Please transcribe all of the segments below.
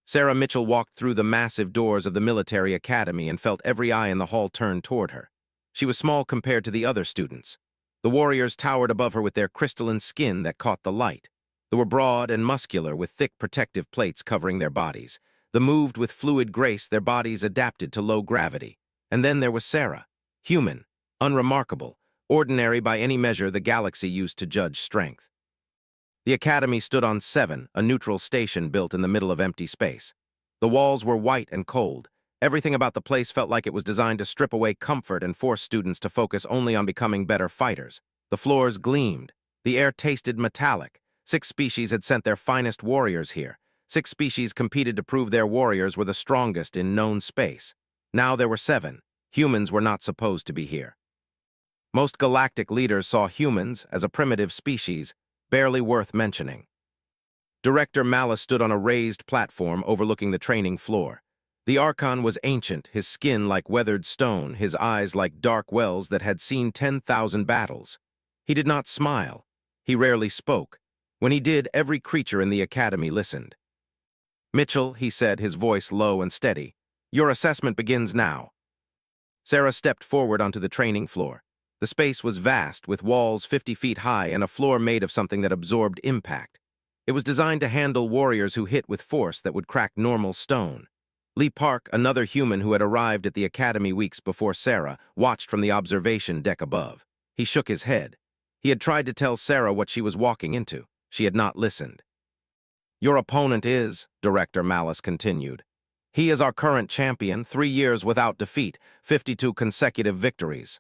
Sarah Mitchell walked through the massive doors of the military academy and felt every eye in the hall turn toward her. She was small compared to the other students. The warriors towered above her with their crystalline skin that caught the light. They were broad and muscular with thick protective plates covering their bodies. They moved with fluid grace, their bodies adapted to low gravity. And then there was Sarah, human, unremarkable, ordinary by any measure the galaxy used to judge strength. The academy stood on 7, a neutral station built in the middle of empty space. The walls were white and cold. Everything about the place felt like it was designed to strip away comfort and force students to focus only on becoming better fighters. The floors gleamed. The air tasted metallic. 6 species had sent their finest warriors here. 6 species competed to prove their warriors were the strongest in known space. Now there were 7. Humans were not supposed to be here. Most galactic leaders saw humans as a primitive species, barely worth mentioning. Director Malice stood on a raised platform overlooking the training floor. The Archon was ancient, his skin like weathered stone, his eyes like dark wells that had seen 10,000 battles. He did not smile. He rarely spoke. When he did, every creature in the academy listened. "Mitchell," he said, his voice low and steady, "your assessment begins now." Sarah stepped forward onto the training floor. The space was vast, with walls 50 feet high and a floor made of something that absorbed impact. It was designed to handle warriors who hit with force that would crack normal stone. Lee Park, another human who had arrived at the academy weeks before Sarah, watched from the observation deck above. He shook his head. He had tried to tell Sarah what she was walking into. She had not listened. "Your opponent is," Director Malice continued. "He is our current champion, 3 years without defeat, 52 consecutive victories."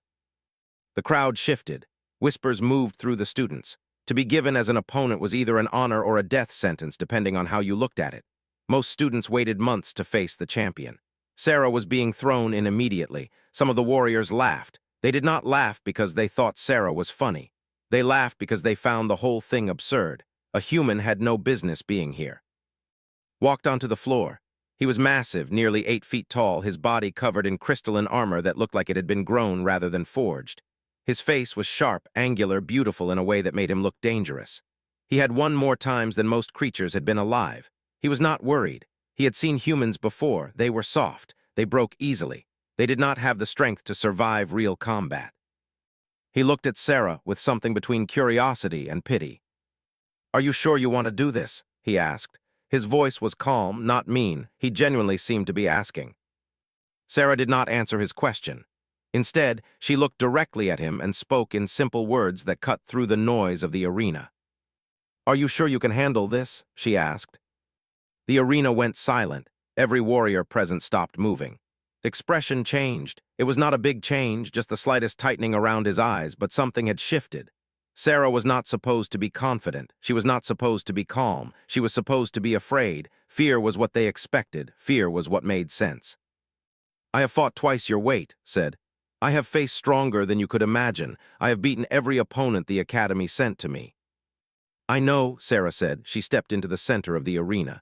The crowd shifted. Whispers moved through the students. To be given as an opponent was either an honor or a death sentence, depending on how you looked at it. Most students waited months to face the champion. Sarah was being thrown in immediately. Some of the warriors laughed. They did not laugh because they thought Sarah was funny. They laughed because they found the whole thing absurd. A human had no business being here. Walked onto the floor. He was massive, nearly 8 feet tall, his body covered in crystalline armor that looked like it had been grown rather than forged. His face was sharp, angular, beautiful in a way that made him look dangerous. He had won more times than most creatures had been alive. He was not worried. He had seen humans before. They were soft. They broke easily. They did not have the strength to survive real combat. He looked at Sarah with something between curiosity and pity. "Are you sure you want to do this?" he asked. His voice was calm, not mean. He genuinely seemed to be asking. Sarah did not answer his question. Instead, she looked directly at him and spoke in simple words that cut through the noise of the arena. "Are you sure you can handle this?" she asked. The arena went silent. Every warrior present stopped moving. Expression changed. It was not a big change, just the slightest tightening around his eyes, but something had shifted. Sarah was not supposed to be confident. She was not supposed to be calm. She was supposed to be afraid. Fear was what they expected. Fear was what made sense. "I have fought twice your weight," said. "I have faced stronger than you could imagine. I have beaten every opponent the Academy sent to me." "I know," Sarah said. She stepped into the center of the arena.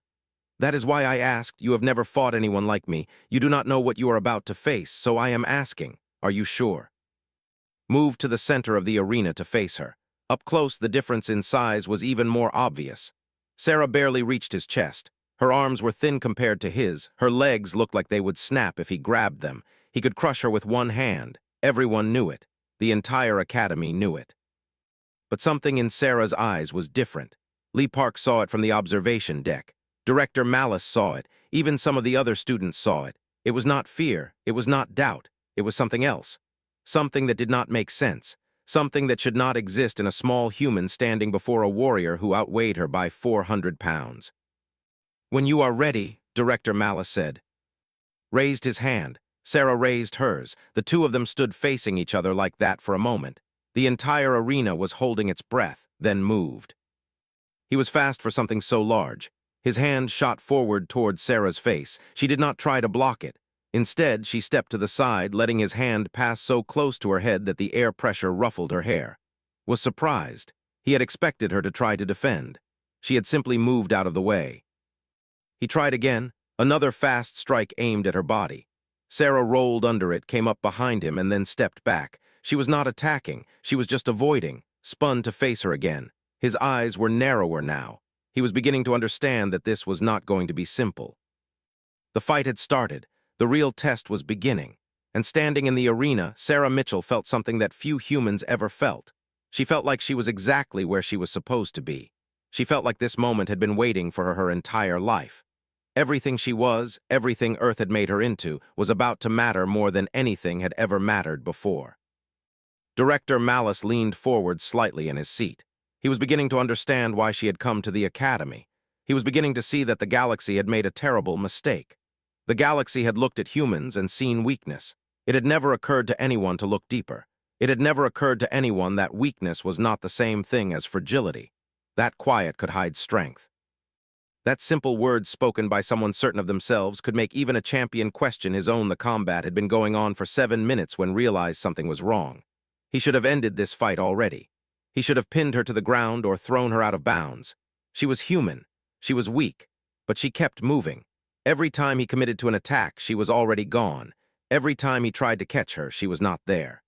"That is why I asked. You have never fought anyone like me. You do not know what you are about to face, so I am asking, are you sure?" Moved to the center of the arena to face her. Up close, the difference in size was even more obvious. Sarah barely reached his chest. Her arms were thin compared to his. Her legs looked like they would snap if he grabbed them. He could crush her with one hand. Everyone knew it. The entire academy knew it. But something in Sarah's eyes was different. Lee Park saw it from the observation deck. Director Malice saw it. Even some of the other students saw it. It was not fear. It was not doubt. It was something else. Something that did not make sense. Something that should not exist in a small human standing before a warrior who outweighed her by 400 pounds. "When you are ready," Director Malice said. Raised his hand. Sarah raised hers. The two of them stood facing each other like that for a moment. The entire arena was holding its breath, then moved. He was fast for something so large. His hand shot forward toward Sarah's face. She did not try to block it. Instead, she stepped to the side, letting his hand pass so close to her head that the air pressure ruffled her hair. Was surprised. He had expected her to try to defend. She had simply moved out of the way. He tried again, another fast strike aimed at her body. Sarah rolled under it, came up behind him, and then stepped back. She was not attacking. She was just avoiding, spun to face her again. His eyes were narrower now. He was beginning to understand that this was not going to be simple. The fight had started. The real test was beginning. And standing in the arena, Sarah Mitchell felt something that few humans ever felt. She felt like she was exactly where she was supposed to be. She felt like this moment had been waiting for her entire life. Everything she was, everything Earth had made her into, was about to matter more than anything had ever mattered before. Director Malice leaned forward slightly in his seat. He was beginning to understand why she had come to the Academy. He was beginning to see that the galaxy had made a terrible mistake. The galaxy had looked at humans and seen weakness. It had never occurred to anyone to look deeper. It had never occurred to anyone that weakness was not the same thing as fragility. That quiet could hide strength. That simple word spoken by someone certain of themselves could make even a champion question his own. The combat had been going on for 7 minutes when realized something was wrong. He should have ended this fight already. He should have pinned her to the ground or thrown her out of bounds. She was human. She was weak. But she kept moving. Every time he committed to an attack, she was already gone. Every time he tried to catch her, she was not there.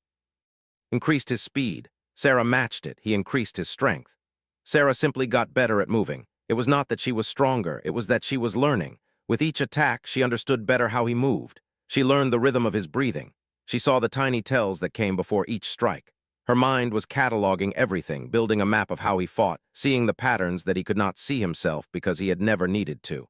Increased his speed. Sarah matched it. He increased his strength. Sarah simply got better at moving. It was not that she was stronger, it was that she was learning. With each attack, she understood better how he moved. She learned the rhythm of his breathing. She saw the tiny tells that came before each strike. Her mind was cataloging everything, building a map of how he fought, seeing the patterns that he could not see himself because he had never needed to.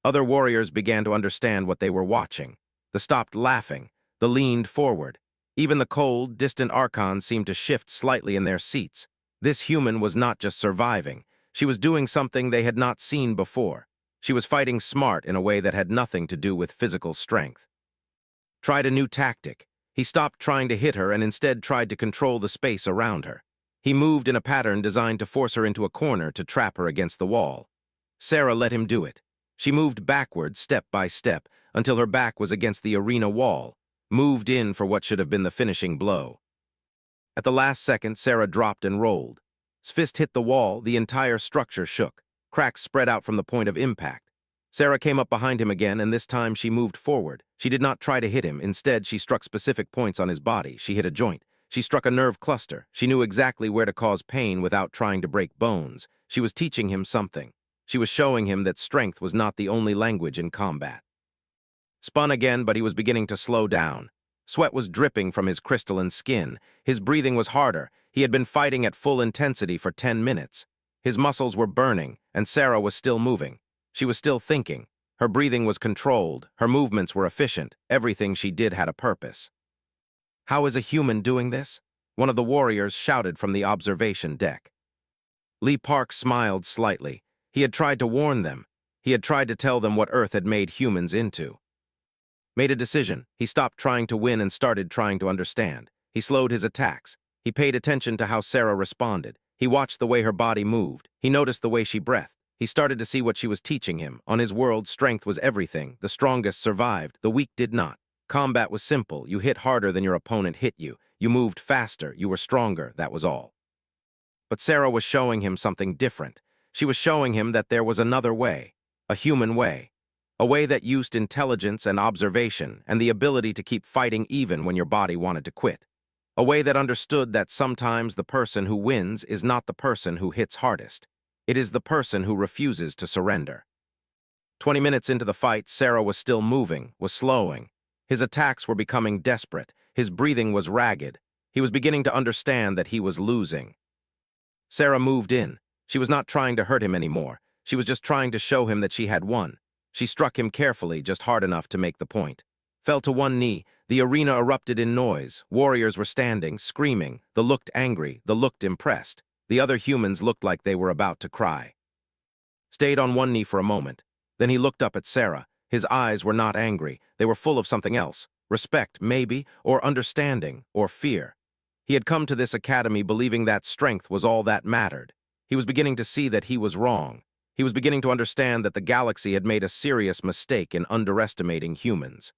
Other warriors began to understand what they were watching. They stopped laughing. They leaned forward. Even the cold, distant archons seemed to shift slightly in their seats. This human was not just surviving. She was doing something they had not seen before. She was fighting smart in a way that had nothing to do with physical strength. Tried a new tactic. He stopped trying to hit her and instead tried to control the space around her. He moved in a pattern designed to force her into a corner to trap her against the wall. Sarah let him do it. She moved backward step by step until her back was against the arena wall, moved in for what should have been the finishing blow. At the last second, Sarah dropped and rolled. His fist hit the wall, the entire structure shook. Cracks spread out from the point of impact. Sarah came up behind him again, and this time she moved forward. She did not try to hit him. Instead, she struck specific points on his body. She hit a joint. She struck a nerve cluster. She knew exactly where to cause pain without trying to break bones. She was teaching him something. She was showing him that strength was not the only language in combat. Spun again, but he was beginning to slow down. Sweat was dripping from his crystalline skin. His breathing was harder. He had been fighting at full intensity for 10 minutes. His muscles were burning, and Sarah was still moving. She was still thinking. Her breathing was controlled. Her movements were efficient. Everything she did had a purpose. "How is a human doing this?" one of the warriors shouted from the observation deck. Lee Park smiled slightly. He had tried to warn them. He had tried to tell them what Earth had made humans into. Made a decision. He stopped trying to win and started trying to understand. He slowed his attacks. He paid attention to how Sarah responded. He watched the way her body moved. He noticed the way she breathed. He started to see what she was teaching him. On his world, strength was everything. The strongest survived. The weak did not. Combat was simple. You hit harder than your opponent hit you. You moved faster. You were stronger. That was all. But Sarah was showing him something different. She was showing him that there was another way. A human way. A way that used intelligence and observation and the ability to keep fighting even when your body wanted to quit. A way that understood that sometimes the person who wins is not the person who hits hardest. It is the person who refuses to surrender. 20 minutes into the fight, Sarah was still moving, was slowing. His attacks were becoming desperate. His breathing was ragged. He was beginning to understand that he was losing. Sarah moved in. She was not trying to hurt him anymore. She was just trying to show him that she had won. She struck him carefully, just hard enough to make the point. Fell to one knee. The arena erupted in noise. Warriors were standing, screaming. They looked angry. They looked impressed. The other humans looked like they were about to cry. Stayed on one knee for a moment. Then he looked up at Sarah. His eyes were not angry. They were full of something else. Respect, maybe, or understanding, or fear. He had come to this academy believing that strength was all that mattered. He was beginning to see that he was wrong. He was beginning to understand that the galaxy had made a serious mistake in underestimating humans.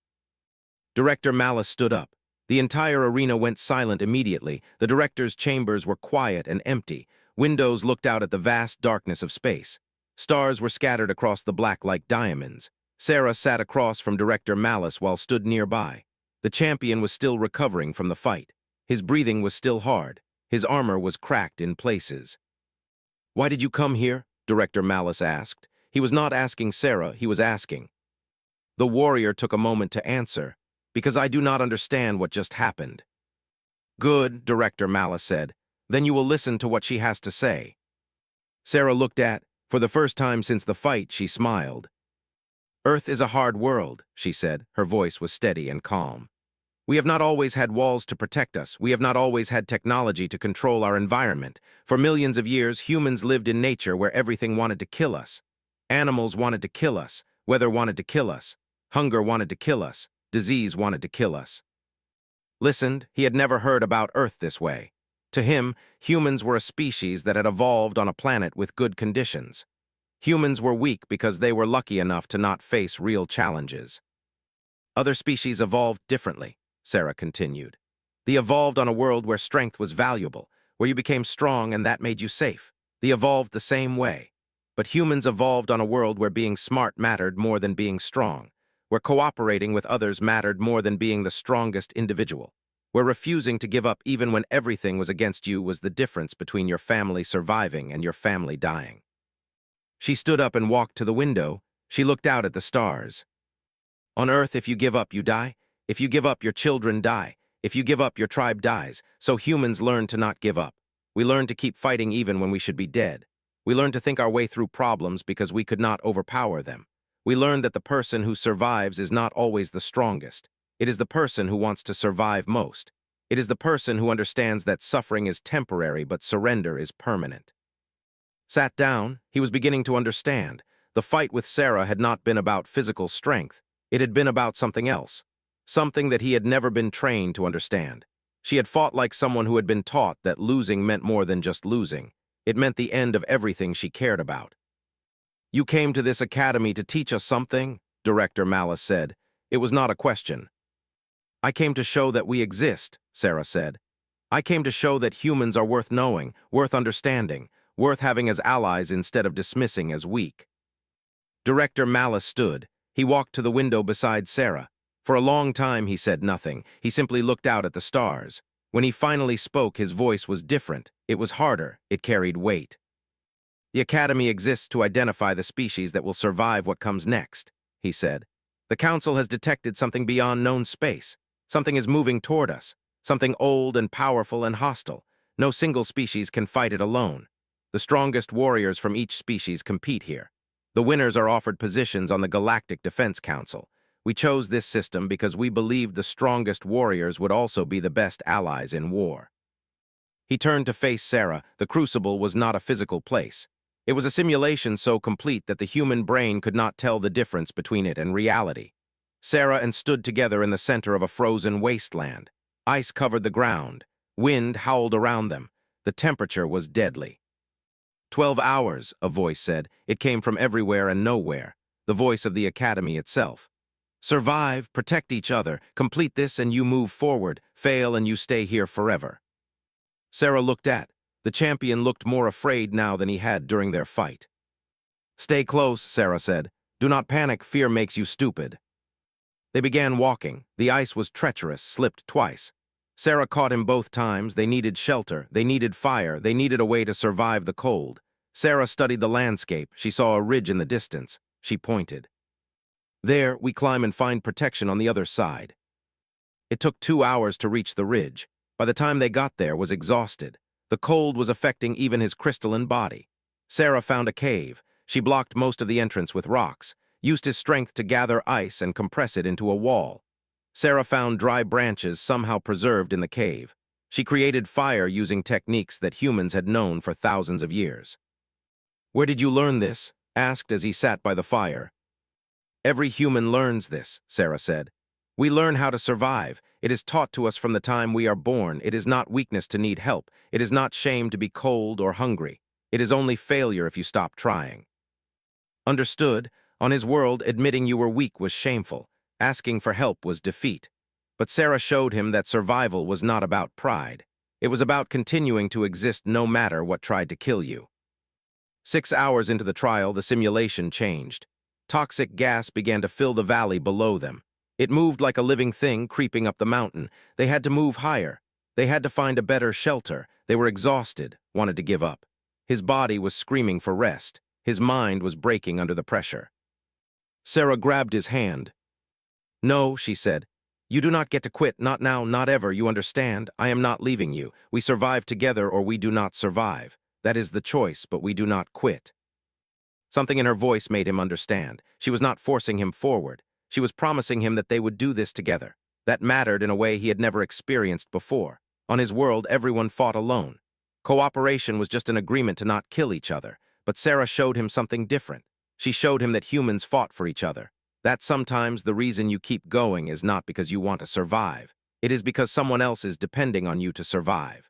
Director Malice stood up. The entire arena went silent immediately. The director's chambers were quiet and empty. Windows looked out at the vast darkness of space. Stars were scattered across the black like diamonds. Sarah sat across from Director Malice while stood nearby. The champion was still recovering from the fight. His breathing was still hard. His armor was cracked in places. "Why did you come here?" Director Malice asked. He was not asking Sarah, he was asking. The warrior took a moment to answer, "Because I do not understand what just happened." "Good," Director Malice said. "Then you will listen to what she has to say." Sarah looked at, for the first time since the fight, she smiled. "Earth is a hard world," she said. Her voice was steady and calm. "We have not always had walls to protect us. We have not always had technology to control our environment. For millions of years, humans lived in nature where everything wanted to kill us. Animals wanted to kill us. Weather wanted to kill us. Hunger wanted to kill us. Disease wanted to kill us." Listened, he had never heard about Earth this way. To him, humans were a species that had evolved on a planet with good conditions. Humans were weak because they were lucky enough to not face real challenges. "Other species evolved differently," Sarah continued. "They evolved on a world where strength was valuable, where you became strong and that made you safe. They evolved the same way. But humans evolved on a world where being smart mattered more than being strong, where cooperating with others mattered more than being the strongest individual, where refusing to give up even when everything was against you was the difference between your family surviving and your family dying." She stood up and walked to the window. She looked out at the stars. "On Earth, if you give up, you die. If you give up, your children die. If you give up, your tribe dies. So humans learn to not give up. We learn to keep fighting even when we should be dead. We learn to think our way through problems because we could not overpower them. We learn that the person who survives is not always the strongest. It is the person who wants to survive most. It is the person who understands that suffering is temporary but surrender is permanent." Sat down, he was beginning to understand. The fight with Sarah had not been about physical strength. It had been about something else. Something that he had never been trained to understand. She had fought like someone who had been taught that losing meant more than just losing. It meant the end of everything she cared about. "You came to this academy to teach us something?" Director Malice said. It was not a question. "I came to show that we exist," Sarah said. "I came to show that humans are worth knowing, worth understanding, worth having as allies instead of dismissing as weak." Director Malice stood. He walked to the window beside Sarah. For a long time he said nothing. He simply looked out at the stars. When he finally spoke, his voice was different. It was harder. It carried weight. "The Academy exists to identify the species that will survive what comes next," he said. "The Council has detected something beyond known space. Something is moving toward us. Something old and powerful and hostile. No single species can fight it alone. The strongest warriors from each species compete here. The winners are offered positions on the Galactic Defense Council. We chose this system because we believed the strongest warriors would also be the best allies in war." He turned to face Sarah. The Crucible was not a physical place. It was a simulation so complete that the human brain could not tell the difference between it and reality. Sarah and stood together in the center of a frozen wasteland. Ice covered the ground. Wind howled around them. The temperature was deadly. 12 hours, a voice said. It came from everywhere and nowhere. The voice of the Academy itself. "Survive, protect each other, complete this and you move forward, fail and you stay here forever." Sarah looked at. The champion looked more afraid now than he had during their fight. "Stay close," Sarah said. "Do not panic, fear makes you stupid." They began walking. The ice was treacherous, slipped twice. Sarah caught him both times. They needed shelter, they needed fire, they needed a way to survive the cold. Sarah studied the landscape. She saw a ridge in the distance. She pointed. "There, we climb and find protection on the other side." It took 2 hours to reach the ridge. By the time they got there, was exhausted. The cold was affecting even his crystalline body. Sarah found a cave. She blocked most of the entrance with rocks, used his strength to gather ice and compress it into a wall. Sarah found dry branches somehow preserved in the cave. She created fire using techniques that humans had known for thousands of years. "Where did you learn this?" asked as he sat by the fire. "Every human learns this," Sarah said. "We learn how to survive. It is taught to us from the time we are born. It is not weakness to need help. It is not shame to be cold or hungry. It is only failure if you stop trying." Understood, on his world, admitting you were weak was shameful. Asking for help was defeat. But Sarah showed him that survival was not about pride. It was about continuing to exist no matter what tried to kill you. 6 hours into the trial, the simulation changed. Toxic gas began to fill the valley below them. It moved like a living thing creeping up the mountain. They had to move higher. They had to find a better shelter. They were exhausted, wanted to give up. His body was screaming for rest. His mind was breaking under the pressure. Sarah grabbed his hand. No, she said. You do not get to quit, not now, not ever, you understand? I am not leaving you. We survive together or we do not survive. That is the choice, but we do not quit. Something in her voice made him understand. She was not forcing him forward. She was promising him that they would do this together. That mattered in a way he had never experienced before. On his world, everyone fought alone. Cooperation was just an agreement to not kill each other. But Sarah showed him something different. She showed him that humans fought for each other. That sometimes the reason you keep going is not because you want to survive. It is because someone else is depending on you to survive.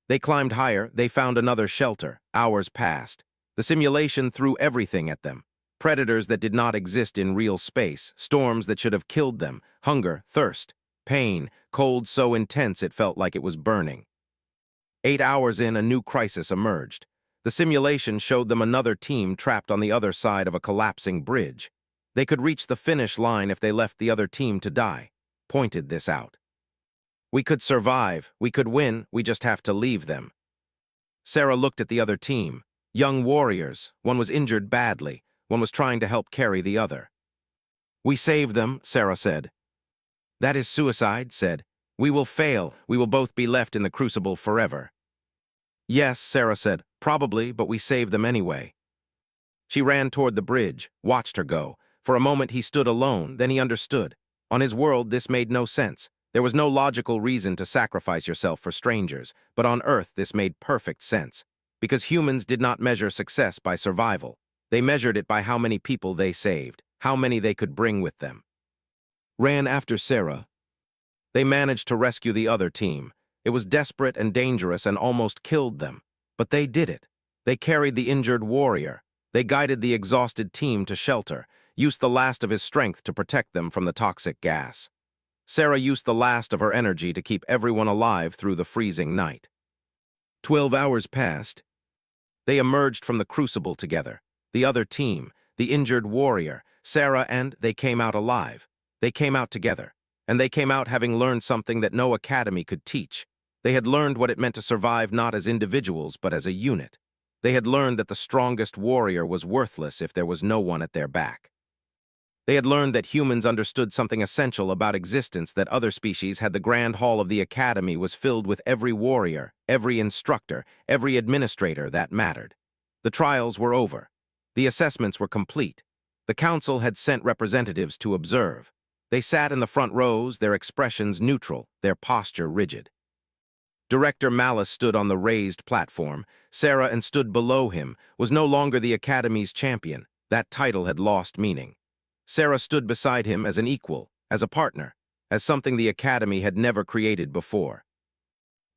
They climbed higher, they found another shelter. Hours passed. The simulation threw everything at them. Predators that did not exist in real space, storms that should have killed them, hunger, thirst, pain, cold so intense it felt like it was burning. 8 hours in, a new crisis emerged. The simulation showed them another team trapped on the other side of a collapsing bridge. They could reach the finish line if they left the other team to die. Pointed this out. We could survive, we could win, we just have to leave them. Sarah looked at the other team. Young warriors, one was injured badly, one was trying to help carry the other. We saved them, Sarah said. That is suicide, said. We will fail, we will both be left in the crucible forever. Yes, Sarah said, probably, but we saved them anyway. She ran toward the bridge, watched her go. For a moment he stood alone, then he understood. On his world this made no sense. There was no logical reason to sacrifice yourself for strangers, but on Earth this made perfect sense. Because humans did not measure success by survival. They measured it by how many people they saved, how many they could bring with them. Ran after Sarah. They managed to rescue the other team. It was desperate and dangerous and almost killed them. But they did it. They carried the injured warrior. They guided the exhausted team to shelter, used the last of his strength to protect them from the toxic gas. Sarah used the last of her energy to keep everyone alive through the freezing night. 12 hours passed. They emerged from the crucible together. The other team, the injured warrior, Sarah, and they came out alive. They came out together. And they came out having learned something that no academy could teach. They had learned what it meant to survive not as individuals, but as a unit. They had learned that the strongest warrior was worthless if there was no one at their back. They had learned that humans understood something essential about existence that other species had. The grand hall of the academy was filled with every warrior, every instructor, every administrator that mattered. The trials were over. The assessments were complete. The council had sent representatives to observe. They sat in the front rows, their expressions neutral, their posture rigid. Director Malice stood on the raised platform. Sarah, and stood below him, was no longer the Academy's champion. That title had lost meaning. Sarah stood beside him as an equal, as a partner, as something the Academy had never created before.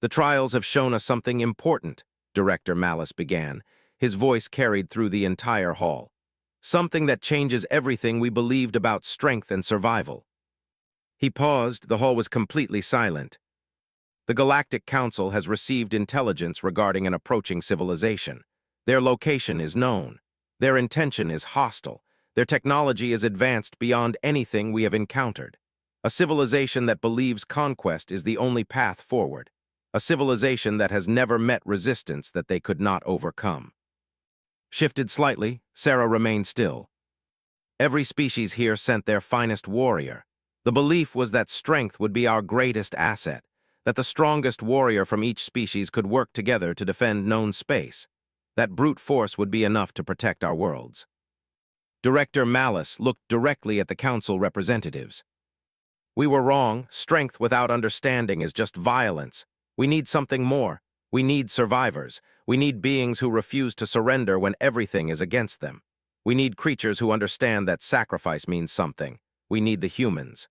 The trials have shown us something important, Director Malice began. His voice carried through the entire hall. Something that changes everything we believed about strength and survival. He paused. The hall was completely silent. The Galactic Council has received intelligence regarding an approaching civilization. Their location is known. Their intention is hostile. Their technology is advanced beyond anything we have encountered. A civilization that believes conquest is the only path forward. A civilization that has never met resistance that they could not overcome. Shifted slightly, Sarah remained still. Every species here sent their finest warrior. The belief was that strength would be our greatest asset, that the strongest warrior from each species could work together to defend known space, that brute force would be enough to protect our worlds. Director Malice looked directly at the council representatives. We were wrong. Strength without understanding is just violence. We need something more. We need survivors. We need beings who refuse to surrender when everything is against them. We need creatures who understand that sacrifice means something. We need the humans.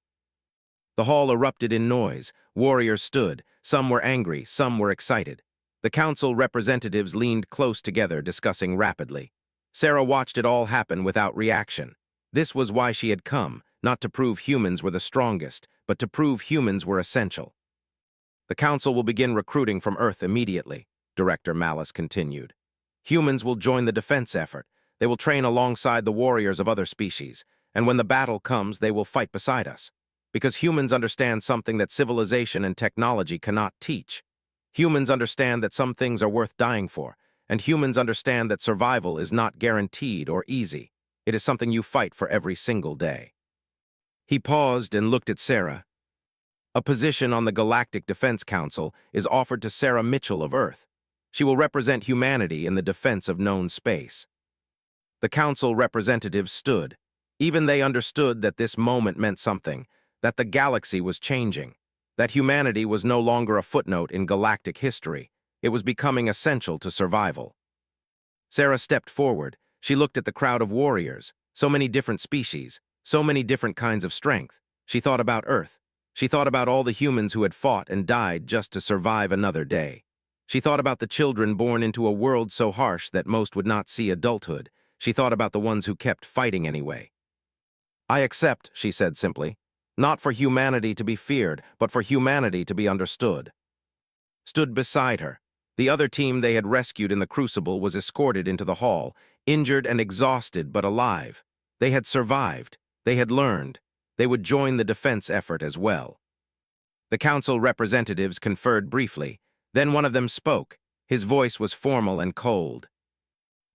The hall erupted in noise. Warriors stood. Some were angry, some were excited. The council representatives leaned close together, discussing rapidly. Sarah watched it all happen without reaction. This was why she had come, not to prove humans were the strongest, but to prove humans were essential. The council will begin recruiting from Earth immediately, Director Malice continued. Humans will join the defense effort. They will train alongside the warriors of other species, and when the battle comes, they will fight beside us. Because humans understand something that civilization and technology cannot teach. Humans understand that some things are worth dying for, and humans understand that survival is not guaranteed or easy. It is something you fight for every single day. He paused and looked at Sarah. A position on the Galactic Defense Council is offered to Sarah Mitchell of Earth. She will represent humanity in the defense of known space. The council representatives stood. Even they understood that this moment meant something, that the galaxy was changing, that humanity was no longer a footnote in galactic history. It was becoming essential to survival. Sarah stepped forward. She looked at the crowd of warriors, so many different species, so many different kinds of strength. She thought about Earth. She thought about all the humans who had fought and died just to survive another day. She thought about the children born into a world so harsh that most would not see adulthood. She thought about the ones who kept fighting anyway. "I accept," she said simply, "not for humanity to be feared, but for humanity to be understood." Stood beside her. The other team they had rescued in the Crucible was escorted into the hall, injured and exhausted but alive. They had survived. They had learned. They would join the defense effort as well. The council representatives conferred briefly. Then one of them spoke. His voice was formal and cold.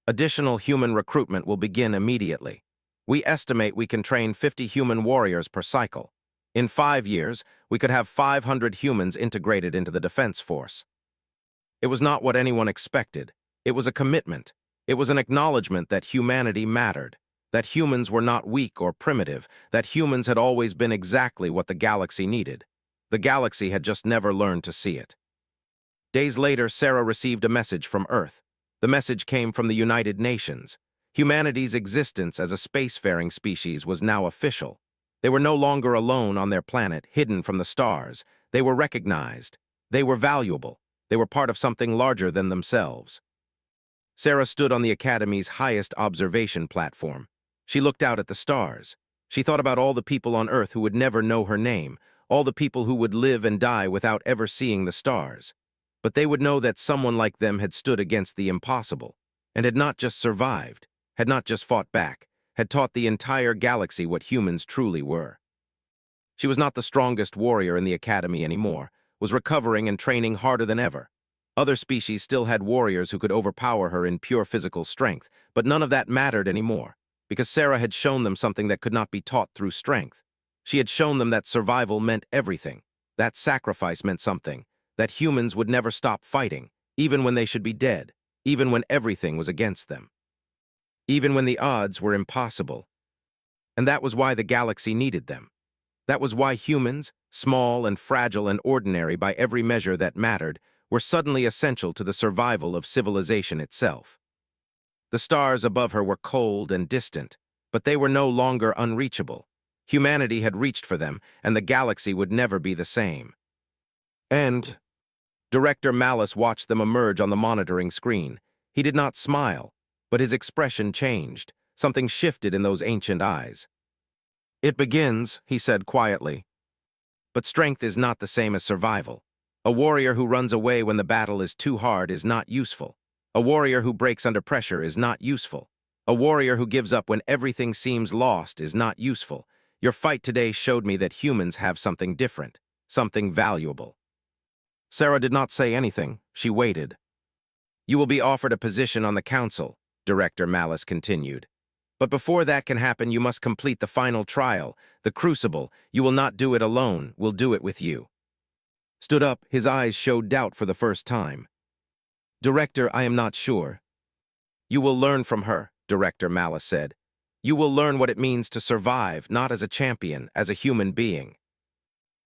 "Additional human recruitment will begin immediately. We estimate we can train 50 human warriors per cycle. In 5 years, we could have 500 humans integrated into the defense force." It was not what anyone expected. It was a commitment. It was an acknowledgement that humanity mattered, that humans were not weak or primitive, that humans had always been exactly what the galaxy needed. The galaxy had just never learned to see it. Days later, Sarah received a message from Earth. The message came from the United Nations. Humanity's existence as a spacefaring species was now official. They were no longer alone on their planet, hidden from the stars. They were recognized. They were valuable. They were part of something larger than themselves. Sarah stood on the Academy's highest observation platform. She looked out at the stars. She thought about all the people on Earth who would never know her name, all the people who would live and die without ever seeing the stars. But they would know that someone like them had stood against the impossible, and had not just survived, had not just fought back, had taught the entire galaxy what humans truly were. She was not the strongest warrior in the Academy anymore, was recovering and training harder than ever. Other species still had warriors who could overpower her in pure physical strength, but none of that mattered anymore, because Sarah had shown them something that could not be taught through strength. She had shown them that survival meant everything, that sacrifice meant something, that humans would never stop fighting, even when they should be dead, even when everything was against them, even when the odds were impossible. And that was why the galaxy needed them. That was why humans, small and fragile and ordinary by every measure that mattered, were suddenly essential to the survival of civilization itself. The stars above her were cold and distant, but they were no longer unreachable. Humanity had reached for them, and the galaxy would never be the same. And Director Malice watched them emerge on the monitoring screen. He did not smile, but his expression changed. Something shifted in those ancient eyes. "It begins," he said quietly. "But strength is not the same as survival. A warrior who runs away when the battle is too hard is not useful. A warrior who breaks under pressure is not useful. A warrior who gives up when everything seems lost is not useful. Your fight today showed me that humans have something different, something valuable." Sarah did not say anything. She waited. "You will be offered a position on the council," Director Malice continued. "But before that can happen, you must complete the final trial, the Crucible. You will not do it alone. We'll do it with you." Stood up, his eyes showed doubt for the first time. "Director, I am not sure." "You will learn from her," Director Malice said. "You will learn what it means to survive, not as a champion, as a human being."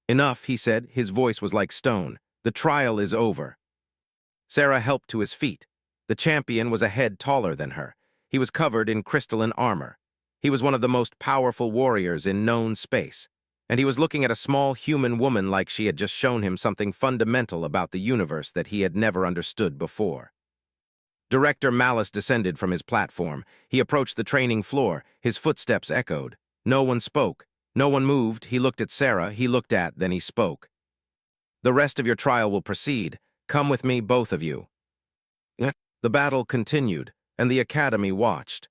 "Enough," he said. His voice was like stone. "The trial is over." Sarah helped to his feet. The champion was a head taller than her. He was covered in crystalline armor. He was one of the most powerful warriors in known space, and he was looking at a small human woman like she had just shown him something fundamental about the universe that he had never understood before. Director Malice descended from his platform. He approached the training floor. His footsteps echoed. No one spoke. No one moved. He looked at Sarah. He looked at, then he spoke. "The rest of your trial will proceed. Come with me, both of you." The battle continued, and the Academy watched.